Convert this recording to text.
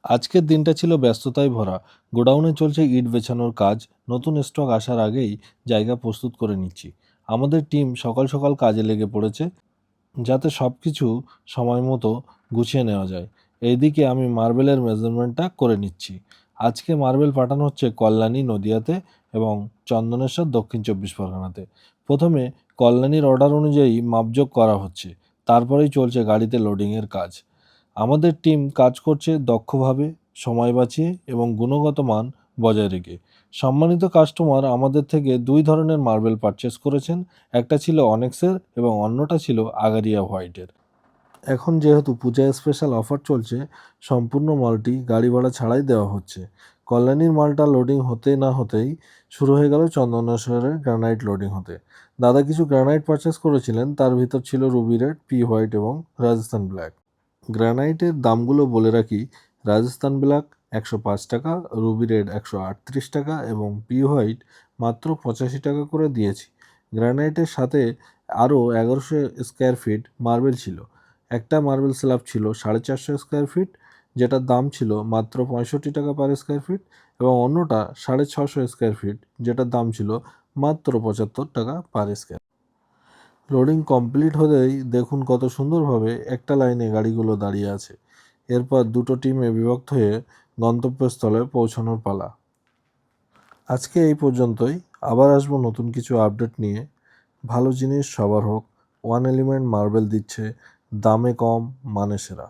আজকের দিনটা ছিল ব্যস্ততায় ভরা। গোডাউনে চলছে ইট বেছানোর কাজ। নতুন স্টক আসার আগেই জায়গা প্রস্তুত করে নিচ্ছি। আমাদের টিম সকাল সকাল কাজে লেগে পড়েছে, যাতে সবকিছু সময় মতো গুছিয়ে নেওয়া যায়। এইদিকে আমি মার্বেলের মেজারমেন্টটা করে নিচ্ছি। আজকে মার্বেল পাঠানো হচ্ছে কল্যাণী, নদিয়াতে এবং চন্দনেশ্বর, দক্ষিণ চব্বিশ পরগনাতে। প্রথমে কল্যাণীর অর্ডার অনুযায়ী মাপজোক করা হচ্ছে, তারপরেই চলছে গাড়িতে লোডিংয়ের কাজ। আমাদের টিম কাজ করছে দক্ষভাবে, সময় বাঁচিয়ে এবং গুণগত মান বজায় রেখে। সম্মানিত কাস্টমার আমাদের থেকে দুই ধরনের মার্বেল পারচেস করেছেন। একটা ছিল অনেক্সের এবং অন্যটা ছিল আগারিয়া হোয়াইটের। এখন যেহেতু পূজায় স্পেশাল অফার চলছে, সম্পূর্ণ মালটি গাড়ি ভাড়া ছাড়াই দেওয়া হচ্ছে। কল্যাণীর মালটা লোডিং হতে না হতেই শুরু হয়ে গেল চন্দনেশ্বরের গ্রানাইট লোডিং হতে। দাদা কিছু গ্রানাইট পারচেস করেছিলেন, তার ভিতর ছিল রুবি রেড, পি হোয়াইট এবং রাজস্থান ব্ল্যাক। গ্রানাইটের দামগুলো বলে রাখি: রাজস্থান ব্ল্যাক 105 টাকা, রুবি রেড 138 টাকা এবং পি হোয়াইট মাত্র 85 টাকা করে দিয়েছি। গ্রানাইটের সাথে আরও 1100 স্কোয়ার ফিট মার্বেল ছিল। একটা মার্বেল স্ল্যাব ছিল 450 স্কোয়ার ফিট, যেটার দাম ছিল মাত্র 65 টাকা পার স্কোয়ার ফিট, এবং অন্যটা 650 স্কোয়ার ফিট, যেটার দাম ছিল মাত্র 75 টাকা পার স্কোয়ার। লোডিং কমপ্লিট হলেই দেখুন কত সুন্দরভাবে একটা লাইনে গাড়িগুলো দাঁড়িয়ে আছে। এরপর দুটো টিমে বিভক্ত হয়ে গন্তব্যস্থলে পৌঁছানোর পালা। আজকে এই পর্যন্তই। আবার আসবো নতুন কিছু আপডেট নিয়ে। ভালো জিনিস সবার হোক। ওয়ান এলিমেন্ট মার্বেল দিচ্ছে দামে কম, মানে সেরা।